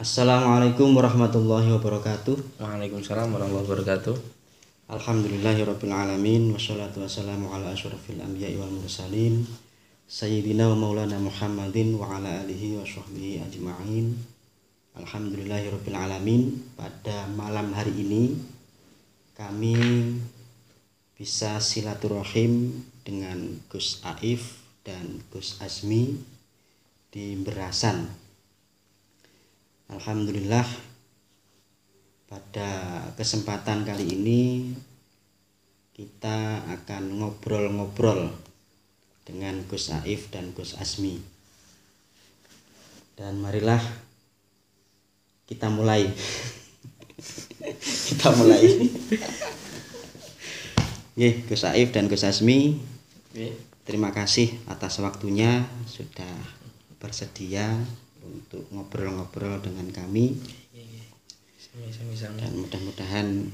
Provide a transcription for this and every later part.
Assalamualaikum warahmatullahi wabarakatuh. Waalaikumsalam warahmatullahi wabarakatuh. Alhamdulillahirabbil alamin wassalatu wassalamu ala asyrofil anbiya'i wal mursalin sayyidina wa maulana Muhammadin wa ala alihi wa sahbihi ajma'in. Alhamdulillahirabbil alamin. Pada malam hari ini kami bisa silaturahim dengan Gus Aif dan Gus Azmi di Berasan. Alhamdulillah, pada kesempatan kali ini kita akan ngobrol-ngobrol dengan Gus Aif dan Gus Azmi. Dan marilah kita mulai. Kita mulai. Nggih, Gus Aif dan Gus Azmi, terima kasih atas waktunya sudah bersedia untuk ngobrol-ngobrol dengan kami. Dan mudah-mudahan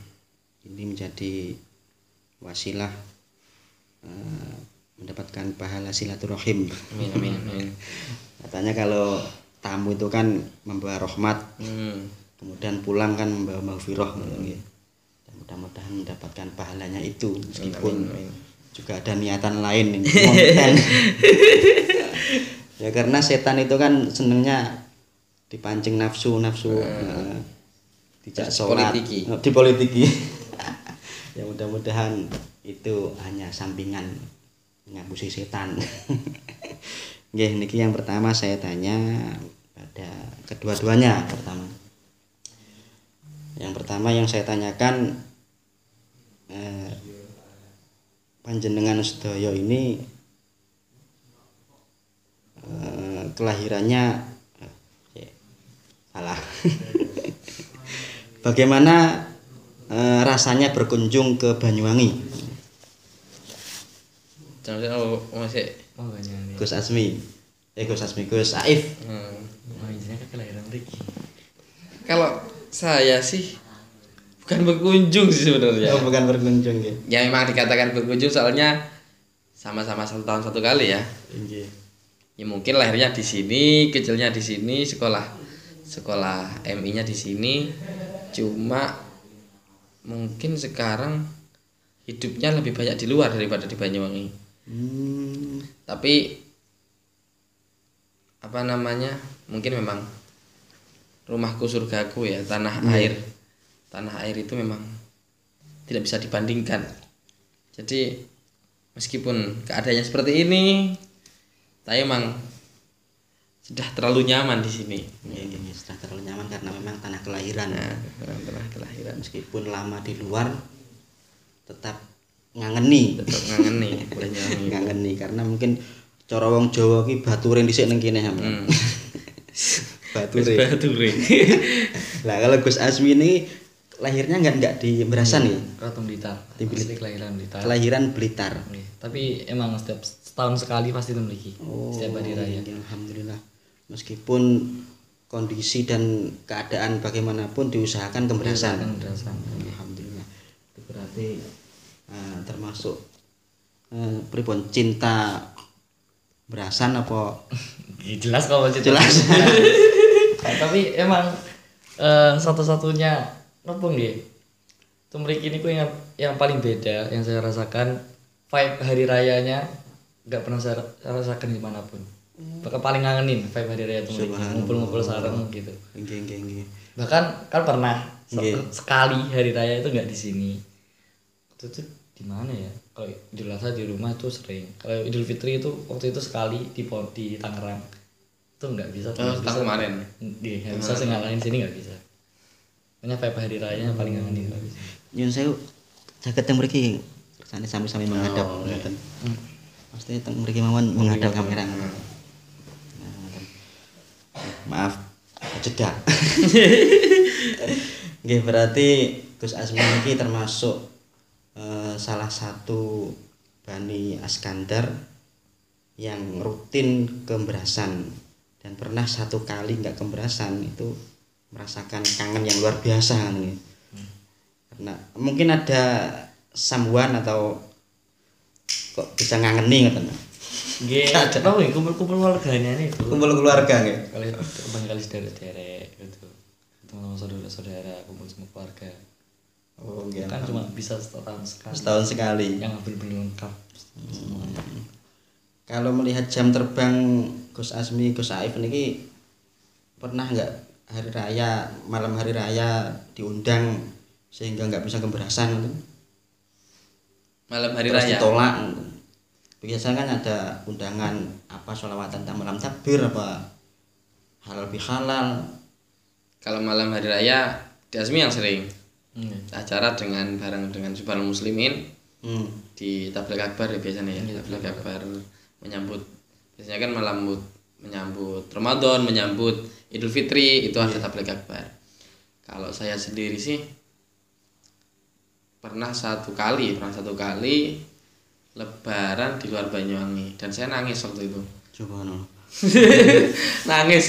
ini menjadi wasilah mendapatkan pahala silaturahim. Amin. Katanya kalau tamu itu kan membawa rahmat, kemudian pulang kan membawa maghfirah. Dan mudah-mudahan mendapatkan pahalanya itu, meskipun juga ada niatan lain ini konten. Ya karena setan itu kan senengnya dipancing nafsu tidak sholat, dipolitiki. Ya mudah-mudahan itu hanya sampingan ngapusi setan. Nggih, niki yang pertama saya tanya pada kedua-duanya. Yang pertama yang saya tanyakan, panjenengan sedaya ini kelahirannya salah. Bagaimana rasanya berkunjung ke Banyuwangi? Gus Azmi. Gus Aif. Kalau saya sih bukan berkunjung sih sebenarnya. Oh, bukan berkunjung ya. Ya memang dikatakan berkunjung soalnya sama-sama 1 tahun 1 kali ya. Nggih. Ya mungkin lahirnya di sini, kecilnya di sini, sekolah MI-nya di sini. Cuma mungkin sekarang hidupnya lebih banyak di luar daripada di Banyuwangi. Tapi mungkin memang rumahku surgaku ya, tanah air itu memang tidak bisa dibandingkan. Jadi meskipun keadaannya seperti ini, saya emang sudah terlalu nyaman di sini. Sudah terlalu nyaman karena memang tanah kelahiran. Tanah kelahiran. Meskipun lama di luar, tetap ngangeni. Ngangeni karena mungkin cara wong Jawa ki bature dhisik ning kene sampean. Bature. Lah kalau Gus Azmi ini lahirnya enggak di Berasan ya? Kraton Blitar. Kelahiran Blitar. Kelahiran Blitar. Tapi emang setiap setahun sekali pasti memiliki setiap hari raya. Alhamdulillah. Meskipun kondisi dan keadaan bagaimanapun diusahakan ke Berasan. Alhamdulillah. Itu berarti termasuk pripun cinta Berasan apa? Jelas kalau cinta. Jelas. Tapi emang satu-satunya nopo nggih. Itu mriki niku yang paling beda yang saya rasakan, vibe hari rayanya enggak pernah saya rasakan dimanapun. Bahkan paling ngangenin vibe hari raya itu ngumpul-ngumpul sareng gitu. Nggih. Bahkan kan pernah sekali hari raya itu enggak di sini. Itu tuh di mana ya? Kalau Idul Adha di rumah itu sering. Kalau Idul Fitri itu waktu itu sekali di Tangerang. Itu enggak bisa. Kemarin. Nggih, enggak bisa ngalahin sini enggak bisa. Punya vibe hari raya yang paling ngangenin. Nyun sewu saged teng mriki sami-sami menghadap ngoten. Pasti teng mriki mawon menghadap kamera. Maaf, jeda. Nggih, berarti Gus Azmi iki termasuk salah satu Bani Askandar yang rutin ke Berasan, dan pernah 1 kali enggak ke Berasan itu merasakan kangen yang luar biasa nih. Karena mungkin ada someone atau kok bisa ngangeni ngoten. Nggih, tahu ya kumpul-kumpul keluarganya nih itu. Kumpul keluarga nggih. Kali saudara-saudara gitu. Teman-teman saudara-saudara kumpul sama keluarga. Oh, nggih. Kan cuma bisa setahun sekali. Setahun sekali. Yang benar-benar lengkap semuanya. Kalau melihat jam terbang Gus Azmi, Gus Aif niki pernah nggak hari raya, malam hari raya diundang sehingga nggak bisa keberasan gitu? Malam hari Terus raya. ditolak. Biasanya kan ada undangan apa sholawatan malam takbir apa halal bihalal. Kalau malam hari raya di Azmi yang sering Iya. acara dengan bareng dengan Subhanal Muslimin Hmm. di Tabligh Akbar ya biasanya ya. Tabligh Akbar menyambut biasanya kan menyambut Ramadan, menyambut Idul Fitri itu ada Tabligh Akbar. Kalau saya sendiri sih pernah satu kali Lebaran di luar Banyuwangi dan saya nangis waktu itu. Subhanallah. Nangis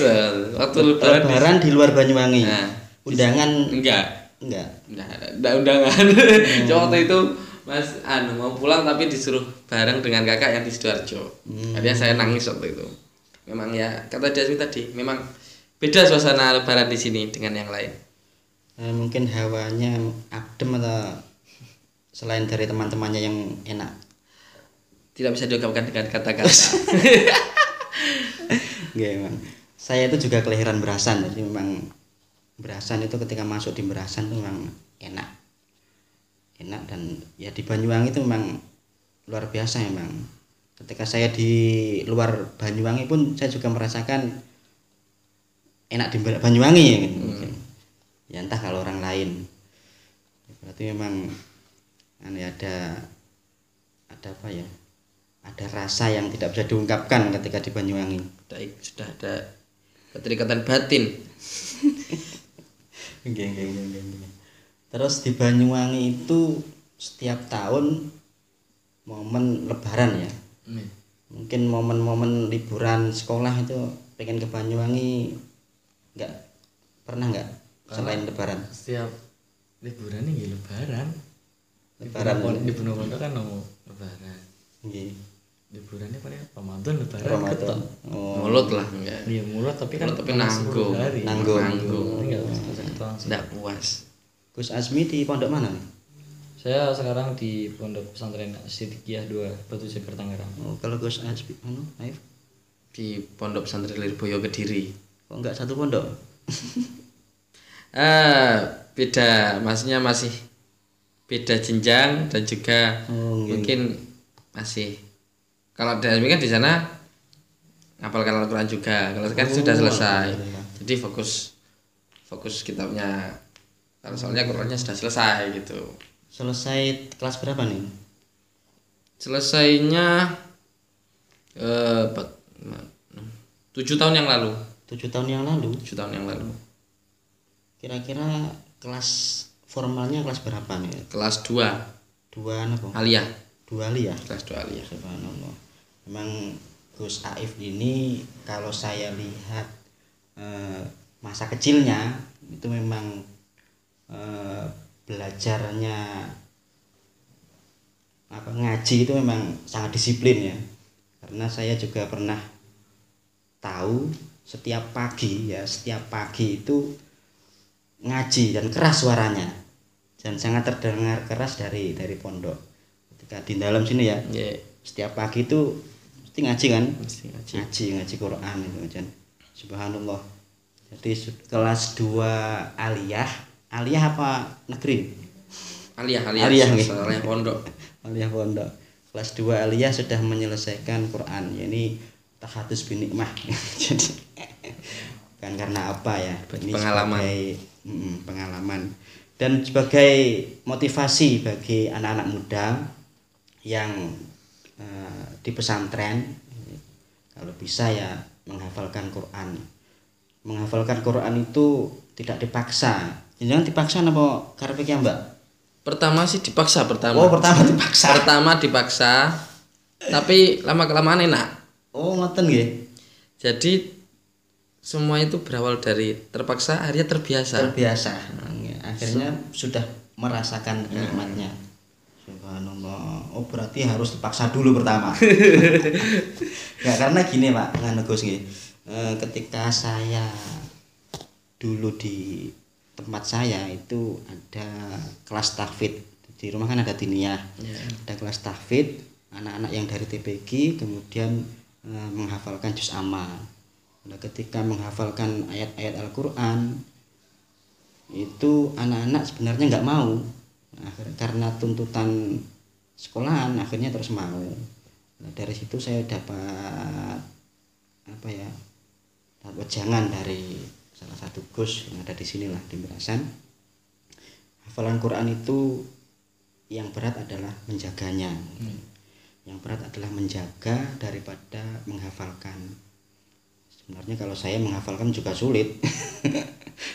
waktu Lebaran Lebaran di luar Banyuwangi. Nah, Undangan enggak ada undangan. Cuma waktu itu Mas mau pulang tapi disuruh bareng dengan kakak yang di Sidoarjo. Akhirnya saya nangis waktu itu. Memang ya kata Jasmine tadi, memang beda suasana Lebaran di sini dengan yang lain. Mungkin hawanya adem atau selain dari teman-temannya yang enak. Tidak bisa diungkapkan dengan kata-kata. Nggih, memang. Saya itu juga kelahiran Berasan, jadi memang Berasan itu ketika masuk di Berasan itu memang enak dan ya di Banyuwangi itu memang luar biasa memang. Ketika saya di luar Banyuwangi pun saya juga merasakan enak di Banyuwangi ya, gitu, mungkin. Ya entah kalau orang lain. Berarti memang ada apa ya? Ada rasa yang tidak bisa diungkapkan ketika di Banyuwangi. Sudah ada keterikatan batin. Nggih. Terus di Banyuwangi itu setiap tahun momen Lebaran ya. Mungkin momen-momen liburan sekolah itu pengen ke Banyuwangi pernah nggak selain Lebaran? Setiap liburan ini Lebaran. Lebaran di Pondok kan mau Lebaran. Nggih. Liburannya paling Ramadan Lebaran. Ramadan. Oh. Mulut lah enggak. Iya mulut tapi kan nanggung. Nanggung. Enggak bisa ketemu langsung. Enggak puas. Gus Azmi di pondok mana nih? Saya sekarang di Pondok Pesantren Sidikiyah 2 Batu Ceper Tangerang. Oh, kalau Gus Azmi Aif Di Pondok Pesantren Lirboyo Kediri. kok enggak satu pondok? Beda, maksudnya masih beda jenjang dan juga mungkin masih kalau dari kan di sana ngapalkan Al-Quran juga. Kalau sekarang sudah selesai. Jadi fokus kitabnya. Kalau soalnya Qurannya sudah selesai gitu. Selesai kelas berapa nih? Selesainya 7 tahun yang lalu. 7 tahun yang lalu. 7 tahun yang lalu. Kira-kira kelas formalnya kelas berapa nih? Kelas 2 apa? aliyah. 2 aliyah. Kelas 2 aliyah. Subhanallah. Memang Gus Aif ini kalau saya lihat masa kecilnya itu memang belajarnya ngaji itu memang sangat disiplin ya. Karena saya juga pernah tahu setiap pagi itu ngaji dan keras suaranya dan sangat terdengar keras dari pondok ketika di dalam sini ya. Setiap pagi itu mesti ngaji kan, ngaji Quran itu kan. Subhanallah. Jadi kelas 2 aliyah apa negeri? Aliyah pondok. Aliyah pondok. Kelas 2 aliyah sudah menyelesaikan Quran. Ya, ini tahadus binikmah. Jadi kan karena apa ya? Ini pengalaman. Pengalaman dan sebagai motivasi bagi anak-anak muda yang di pesantren, kalau bisa ya menghafalkan Quran. Menghafalkan Quran itu tidak dipaksa. Jangan dipaksa apa karepe ki, Mbak? Pertama sih dipaksa pertama. Oh, pertama dipaksa. Pertama dipaksa. Tapi lama-kelamaan enak. Oh, ngoten nggih. Jadi semua itu berawal dari terpaksa, akhirnya terbiasa. Akhirnya sudah merasakan nikmatnya. Subhanallah. Oh, berarti harus dipaksa dulu pertama. Ya karena gini Pak, nganu Gus nggih. Ketika saya dulu di tempat saya itu ada kelas tahfidz. Di rumah kan ada diniyah. Ada kelas tahfidz, anak-anak yang dari TPG kemudian menghafalkan juz amma. Nah, ketika menghafalkan ayat-ayat Al-Qur'an itu anak-anak sebenarnya nggak mau. Nah, karena tuntutan sekolahan akhirnya terus mau. Nah, dari situ saya dapat apa ya? Dapat wejangan dari salah satu Gus yang ada di sinilah di Mirasan. Hafalan Quran itu yang berat adalah menjaganya. Yang berat adalah menjaga daripada menghafalkan. Sebenarnya kalau saya menghafalkan juga sulit.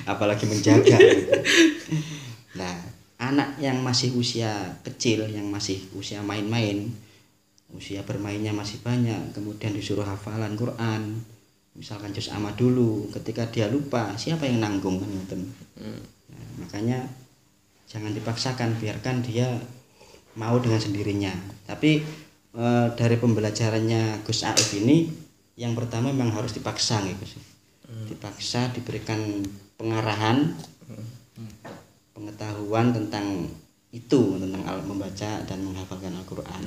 Apalagi menjaga. Nah, anak yang masih usia kecil, yang masih usia main-main, usia bermainnya masih banyak, kemudian disuruh hafalan Quran, misalkan juz amma dulu, ketika dia lupa siapa yang nanggung kan gitu. Nah, makanya jangan dipaksakan, biarkan dia mau dengan sendirinya. Tapi dari pembelajarannya Gus Aif ini yang pertama memang harus dipaksa gitu. Dipaksa, diberikan pengarahan, pengetahuan tentang itu, tentang membaca dan menghafalkan Al-Qur'an.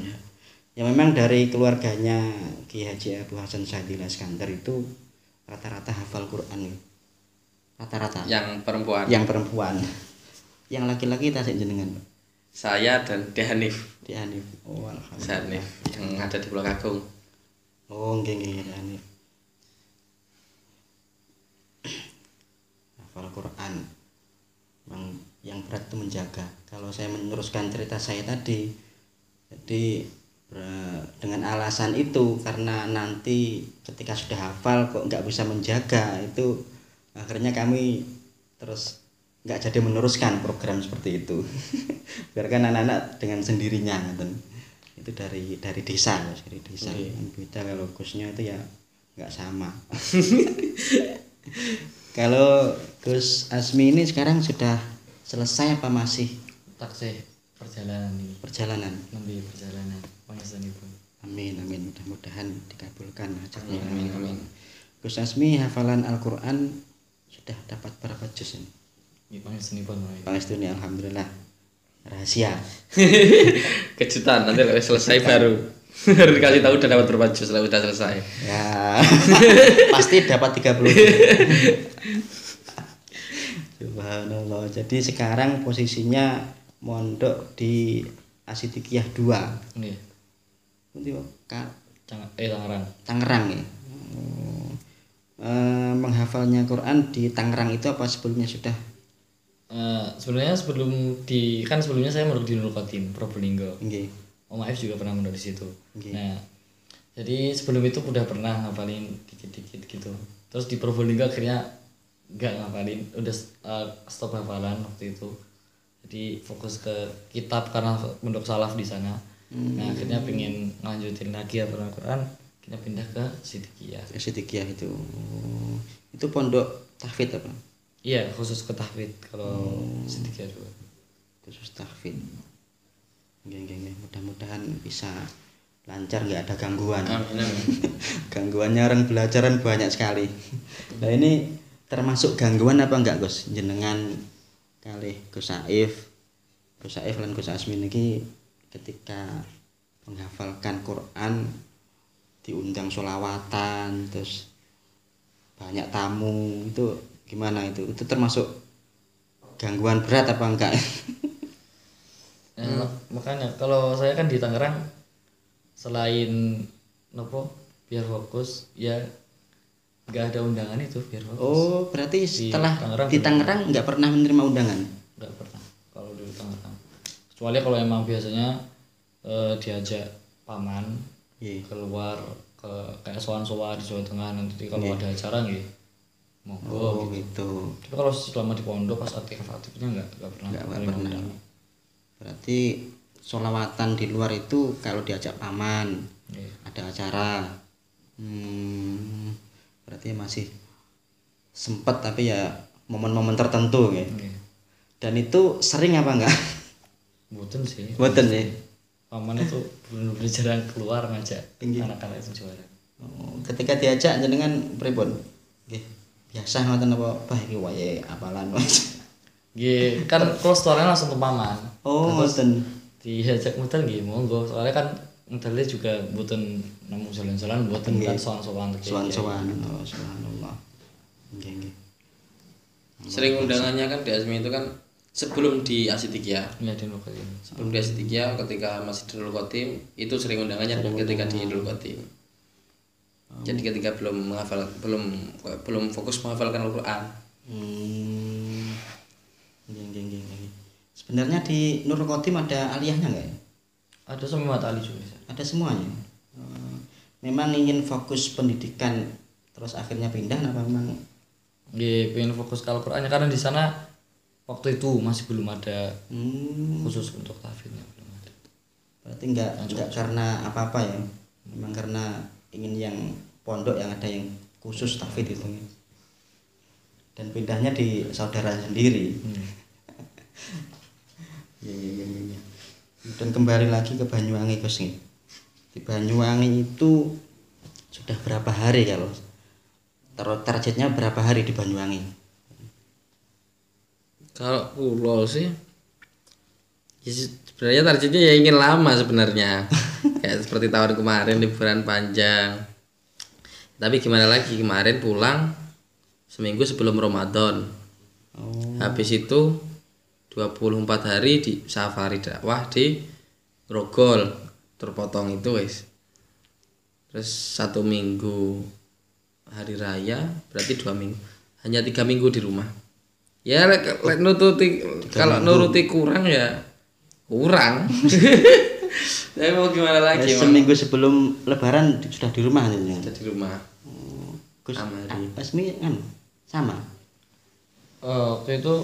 Ya memang dari keluarganya Ki Haji Abu Hasan Sadili Iskandar itu rata-rata hafal Quran. Rata-rata. Yang perempuan. Yang perempuan. Yang laki-laki tasik jenengan. Saya dan Dehanif. Dehanif. Oh, alhamdulillah. Dehanif yang ada di Pulau Kakung. Oh, nggih Dehanif. Hafal Quran. Yang berat itu menjaga. Kalau saya meneruskan cerita saya tadi, jadi dengan alasan itu karena nanti ketika sudah hafal kok nggak bisa menjaga, itu akhirnya kami terus nggak jadi meneruskan program seperti itu. Biarkan anak-anak dengan sendirinya gitu. Itu dari desa. Beda kalau Gusnya itu ya nggak sama. Kalau Gus Asmi ini sekarang sudah selesai apa masih taksih perjalanan ini? Perjalanan. Nanti perjalanan pangestanipun. Amin, mudah-mudahan dikabulkan ajaknya. Amin. Gus Asmi hafalan Al-Qur'an sudah dapat berapa juz ini? Ini pangestanipun. Pangestuni alhamdulillah. Rahasia. Kejutan, nanti kalau selesai baru dikasih tahu udah dapat berapa juz setelah udah selesai. Ya. Pasti dapat 30 juz. Subhanallah. Jadi sekarang posisinya mondok di Asidikiyah 2. Nggih. Pundi Kak? Tangerang. Tangerang ya. Menghafalnya Quran di Tangerang itu apa sebelumnya sudah? Sebenarnya sebelumnya saya mondok di Nurul Khotim, Probolinggo. Nggih. Om Aif juga pernah mondok di situ. Okay. Nah, jadi sebelum itu udah pernah ngapalin dikit-dikit gitu. Terus di Probolinggo akhirnya nggak ngapalin, udah stop hafalan waktu itu. Jadi fokus ke kitab karena mondok salaf di sana. Nah, akhirnya pengen lanjutin lagi hafalan Quran, kita pindah ke Sidikiyah. Sidikiyah itu. Itu pondok tahfidz apa? Iya, khusus ke tahfidz kalau Sidikiyah 2. Khusus tahfidz. Nggih. Mudah-mudahan bisa lancar, nggak ada gangguan. Gangguannya orang belajaran banyak sekali. Nah ini termasuk gangguan apa enggak Gus? Jenengan kalih Gus Saif lan Gus Asmi niki ketika menghafalkan Quran diundang sholawatan terus banyak tamu, itu gimana itu? Itu termasuk gangguan berat apa enggak? Makanya kalau saya kan di Tangerang selain biar fokus ya nggak ada undangan itu biar fokus. Oh berarti setelah di Tangerang Tangerang nggak pernah menerima undangan? Nggak pernah kalau di Tangerang, kecuali kalau emang biasanya diajak paman keluar ke kayak sowan-sowan di Jawa Tengah, nanti kalau ada acara nggih monggo gitu. Tapi kalau selama di pondok pas aktifnya nggak pernah. Berarti sholawatan di luar itu kalau diajak paman ada acara, berarti masih sempet tapi ya momen-momen tertentu ya. Dan itu sering apa enggak? Mboten sih. Mboten ya. Paman itu bener-bener jarang keluar ngajak Nggih. anak-anak itu juara. Oh, ketika diajak jenengan pripun? Nggih. Biasa ngoten apa bah iki wayahe apalan Mas. Nggih, kan kalau store langsung ke paman. Oh, Terus ngoten. diajak muter nggih monggo. Soalnya kan muternya juga mboten namung jalan-jalan mboten kan sowan-sowan Sowan-sowan. Oh, subhanallah. Nggih, nggih. Sering undangannya kan di Asmi itu kan sebelum di Asidikia. Ya di lokal ini. Sebelum di Asidikia ketika masih di Nurul Khotim itu sering undangannya dan ketika di Nurul Khotim. Jadi ketika belum fokus menghafalkan Al-Qur'an. Nggih, nggih, nggih, nggih. Sebenarnya di Nurul Khotim ada aliyahnya enggak ya? Ada sama mata ali juga. Ada semuanya. Memang ingin fokus pendidikan terus akhirnya pindah apa memang Nggih, pengen fokus ke Al-Qur'annya karena di sana waktu itu masih belum ada khusus untuk tahfidnya belum ada. berarti enggak karena apa-apa ya. Memang karena ingin yang pondok yang ada yang khusus tahfidz itu. Dan pindahnya di saudara sendiri. Ya. Dan kembali lagi ke Banyuwangi Gus nih. Di Banyuwangi itu sudah berapa hari kalau targetnya berapa hari di Banyuwangi? Kalau pulau sih ya sebenarnya targetnya ya ingin lama sebenarnya. Kayak seperti tahun kemarin liburan panjang. Tapi gimana lagi, kemarin pulang seminggu sebelum Ramadan. Habis itu 24 hari di safari dakwah di Grogol, terpotong itu wis. Terus 1 minggu hari raya, berarti 2 minggu. Hanya 3 minggu di rumah. Ya nuruti kalau nuruti kurang ya kurang. Tapi mau gimana lagi? Seminggu sebelum Lebaran sudah di rumah nih. Sudah di rumah. Gus Amari. Asmi kan sama. Waktu itu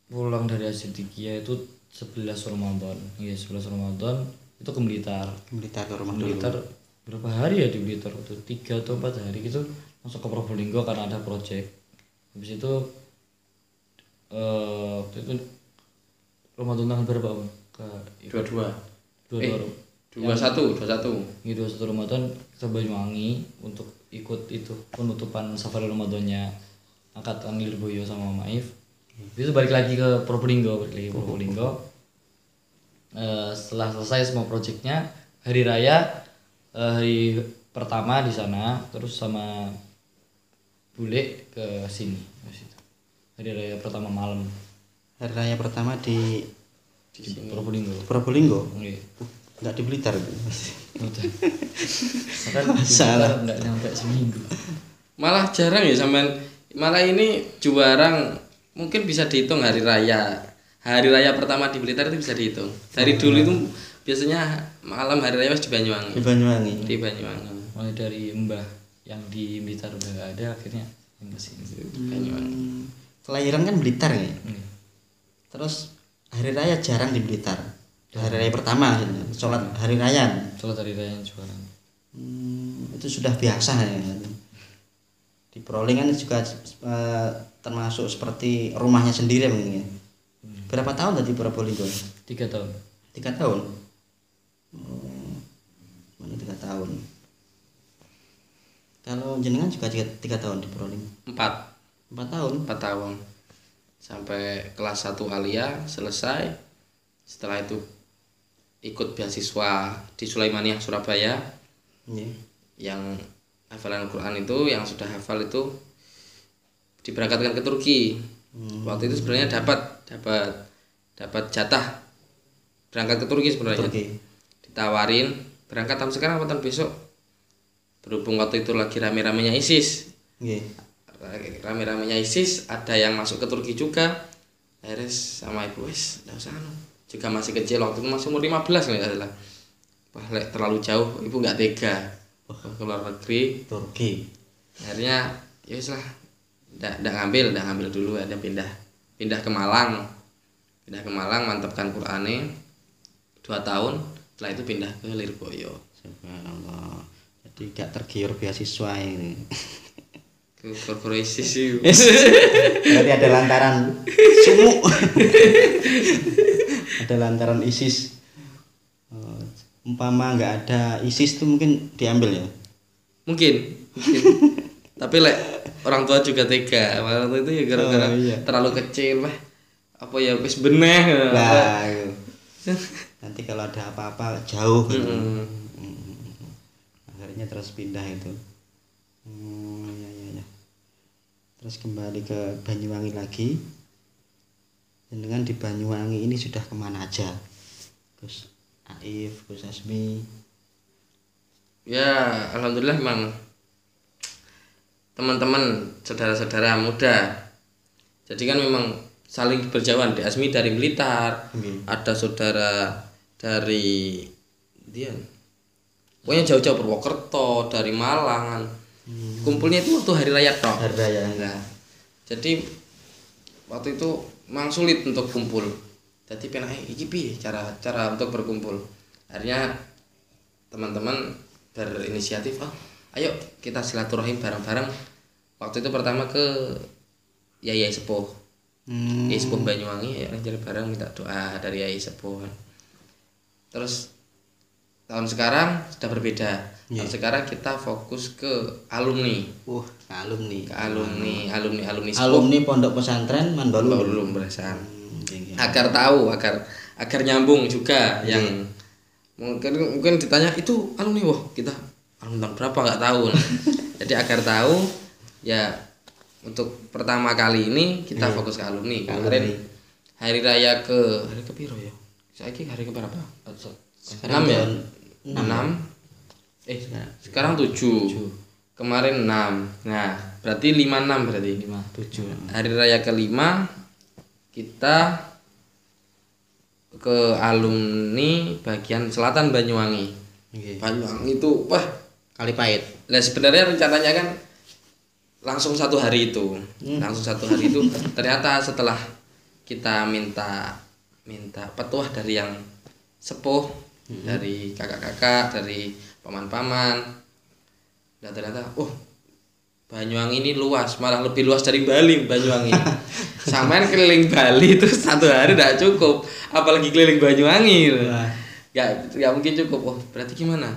pulang dari Asidikia itu 11 Ramadan. Iya, 11 Ramadan itu ke Blitar. Blitar ke rumah Blitar dulu. berapa hari ya di Blitar itu 3 atau 4 hari gitu masuk ke Probolinggo karena ada project. Habis itu waktu itu Ramadan tanggal berapa Bang? Ke 22. 22 21. Ini 21 Ramadan ke Banyuwangi untuk ikut itu penutupan safari Ramadannya angkatan Lirboyo sama Maif. Itu balik lagi ke Probolinggo, setelah selesai semua proyeknya hari raya hari pertama di sana terus sama bule ke sini ke situ. Hari raya pertama malam Hari raya pertama di Probolinggo. Probolinggo. Nggih. Enggak di Blitar. Betul. Kan Salah. enggak nyampe seminggu. Malah jarang ya sampean. Malah ini jarang. Mungkin bisa dihitung hari raya. Hari raya pertama di Blitar itu bisa dihitung. Dari dulu itu biasanya malam hari raya di Banyuwangi. Di Banyuwangi. Di Banyuwangi. Mulai dari Mbah yang di Blitar udah enggak ada akhirnya yang ke sini. Banyuwangi. Kelahiran kan Blitar ya. Nggih. Terus hari raya jarang di Blitar. Hari raya pertama sholat hari raya. Sholat hari raya jualan. Itu sudah biasa ya. Di Proling kan juga termasuk seperti rumahnya sendiri mungkin. Berapa tahun tadi Probolinggo? 3 tahun. 3 tahun. Mana 3 tahun. Kalau jenengan juga 3 tahun di Proling. 4 tahun. 4 tahun. Sampai kelas 1 alia selesai. Setelah itu ikut beasiswa di Sulaimaniyah Surabaya. Yang hafalan Al-Quran itu yang sudah hafal itu diberangkatkan ke Turki. Waktu itu sebenarnya dapat jatah berangkat ke Turki sebenarnya. Ditawarin berangkat tahun sekarang atau tahun besok. Berhubung waktu itu lagi rame-ramenya ISIS. Rame-ramenya ISIS ada yang masuk ke Turki juga. Akhirnya sama ibu wis enggak usah juga masih kecil waktu itu masih umur 15 kalau nggak salah. Wah, terlalu jauh ibu nggak tega ke luar negeri Turki. Akhirnya ya wis lah nggak ngambil dulu, ada pindah ke Malang mantapkan Qur'ane 2 tahun, setelah itu pindah ke Lirboyo. Subhanallah. Jadi gak tergiur beasiswa ini. Gara-gara ISIS itu. Berarti ada lantaran sumuk. Ada lantaran ISIS. Umpama nggak ada ISIS tuh mungkin diambil ya. Mungkin. Tapi orang tua juga tega. Waktu itu ya gara-gara iya. terlalu kecil lah. Apa ya wis beneh. Nah, nanti kalau ada apa-apa jauh gitu. Akhirnya terus pindah itu. Ya. Terus kembali ke Banyuwangi lagi. Dan dengan di Banyuwangi ini sudah kemana aja? Gus Aif, Gus Asmi. Ya, alhamdulillah memang teman-teman saudara-saudara muda. Jadi kan memang saling berjauhan. Di Asmi dari Blitar, ada saudara dari dia. Pokoknya jauh-jauh Purwokerto, dari Malang. Kumpulnya itu waktu hari raya toh. Hari raya. Nah, jadi waktu itu memang sulit untuk kumpul. Jadi iki piye cara untuk berkumpul. Akhirnya teman-teman berinisiatif, ayo kita silaturahim bareng-bareng. Waktu itu pertama ke Yai Sepuh. Yai Sepuh Banyuwangi, ayo jadi bareng minta doa dari Yai Sepuh. Terus tahun sekarang sudah berbeda. Tahun sekarang kita fokus ke alumni. Alumni Sepuh. Alumni Pondok Pesantren Manbalulum Berasan. Agar tahu, agar nyambung juga yang mungkin ditanya itu alumni, wah kita alumni berapa nggak tahu. Jadi agar tahu ya, untuk pertama kali ini kita fokus ke alumni. Kemarin hari raya ke piro ya? Saiki hari ke berapa? 6 ya? 6. Sekarang 7. Kemarin 6. Nah, berarti 56 berarti. 7. Hari raya ke-5 kita ke alumni bagian selatan Banyuwangi. Banyuwangi itu Kalipahit. Nah, sebenarnya rencananya kan langsung 1 hari itu. Langsung 1 hari itu ternyata setelah kita minta petuah dari yang sepuh, dari kakak-kakak, dari paman-paman. Dan ternyata Banyuwangi ini luas, malah lebih luas dari Bali. Banyuwangi samain keliling Bali itu 1 hari tidak cukup, apalagi keliling Banyuwangi. Gak mungkin cukup. Berarti gimana?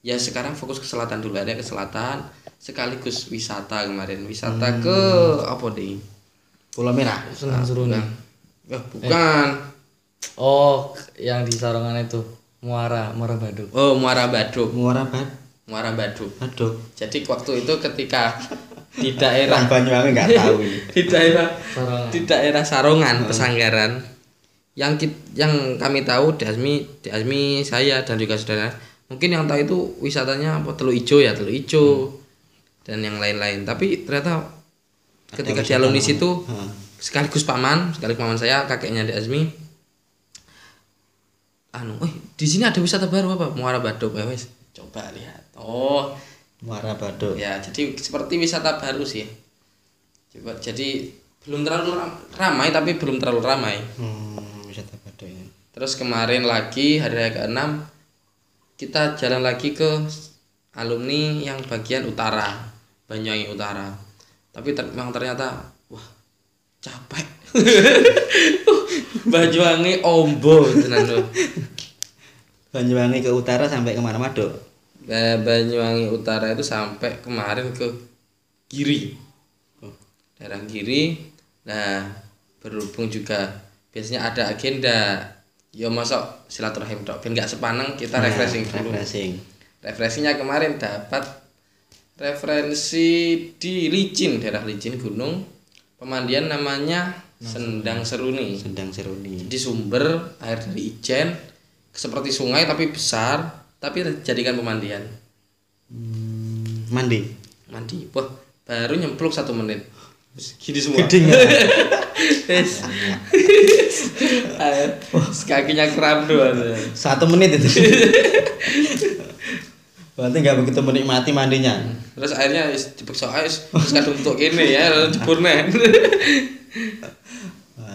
Ya sekarang fokus ke selatan dulu, ada ke selatan sekaligus wisata. Kemarin wisata ke apa deh? Pulau Merah. Senang Seruni. Bukan. Yang di Sarongan itu Muara Baduk. Muara Baduk. Aduh. Jadi waktu itu ketika di daerah Banyuwangi nggak tahu ini. di daerah Sarongan Pesanggaran, yang kami tahu di Asmi saya dan juga saudara, mungkin yang tahu itu wisatanya apa, Teluk Ijo dan yang lain-lain. Tapi ternyata ketika di alumni situ sekaligus paman saya, kakeknya di Asmi, di sini ada wisata baru apa, Muara Baduk. Wes coba lihat. Muara Baduk. Ya, jadi seperti wisata baru sih. Coba, jadi belum terlalu ramai, tapi belum terlalu ramai. Wisata Baduk ini. Terus kemarin lagi hari raya ke-6 kita jalan lagi ke alumni yang bagian utara, Banyuwangi Utara. Tapi memang ternyata capek. Banyuwangi ombo tenan lho. Banyuwangi ke utara sampai kemana, Maduk? Banyuwangi Utara itu sampai kemarin ke Giri. Daerah Giri. Nah, berhubung juga biasanya ada agenda, ya masuk silaturahim tok, ben gak sepaneng kita refreshing dulu. Refreshingnya kemarin dapat referensi di Licin, daerah Licin Gunung. Pemandian namanya Sendang Seruni. Di sumber air dari Ijen, seperti sungai tapi besar, tapi jadikan pemandian. Mandi. Wah, baru nyemplung 1 menit. Gini semua. Kakinya kram doang. 1 menit itu. Berarti nggak begitu menikmati mandinya. Terus airnya dipeksa terus kadung untuk gini ya, jebur nih.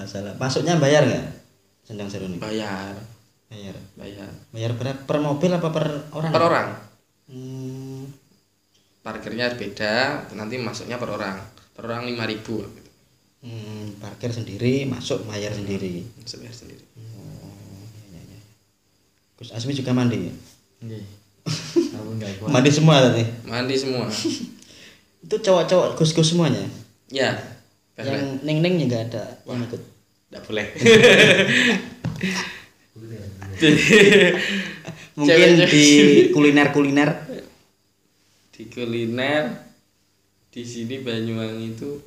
Salah. Masuknya bayar nggak? Sendang Seruni. Bayar. Bayar berapa per mobil apa per orang? Per orang. parkirnya beda, nanti masuknya per orang 5.000 gitu. Parkir sendiri, masuk bayar sendiri. Masuk bayar sendiri. Iya. Gus Asmi juga mandi. Nggih. Aku enggak kuat. Mandi semua tadi. Mandi semua. Itu cowok-cowok Gus-Gus semuanya. Ya. Yang neng-neng juga ada yang ikut. Enggak boleh. Mungkin di kuliner-kuliner. Di kuliner di sini Banyuwangi itu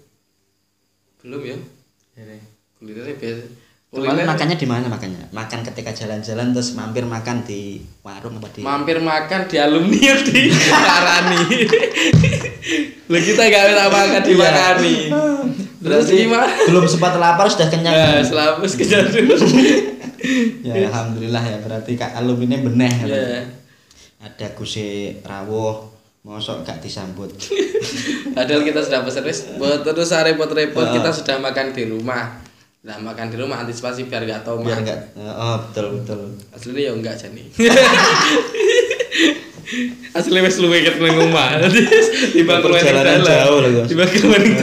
belum ya. Kulinernya biasa. Kemarin makannya di mana makannya? Makan ketika jalan-jalan terus mampir makan di warung apa di? Mampir makan di alumni di Karani. Lah kita enggak bisa makan di Karani. Terus gimana? Belum sempat lapar sudah kenyang. Ya, selamat kenyang dulu. Ya alhamdulillah ya berarti Kak alumni beneh. Ya. Ada guse rawuh, mosok gak disambut. Padahal kita sudah pesan wis, terus repot-repot kita sudah makan di rumah. Nah, makan di rumah antisipasi biar enggak tahu Biar enggak. Oh, betul. Aslinya ya enggak jani. Asli wis luwe ket nang omah. Tiba perjalanan jauh lho, Gus. Tiba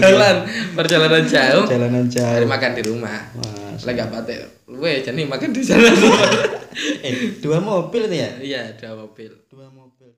jalan perjalanan jauh. Perjalanan jauh. Makan di rumah. Wah, Lah enggak pate. Luwe jani makan di sana. 2 mobil itu ya? Iya, 2 mobil. 2 mobil.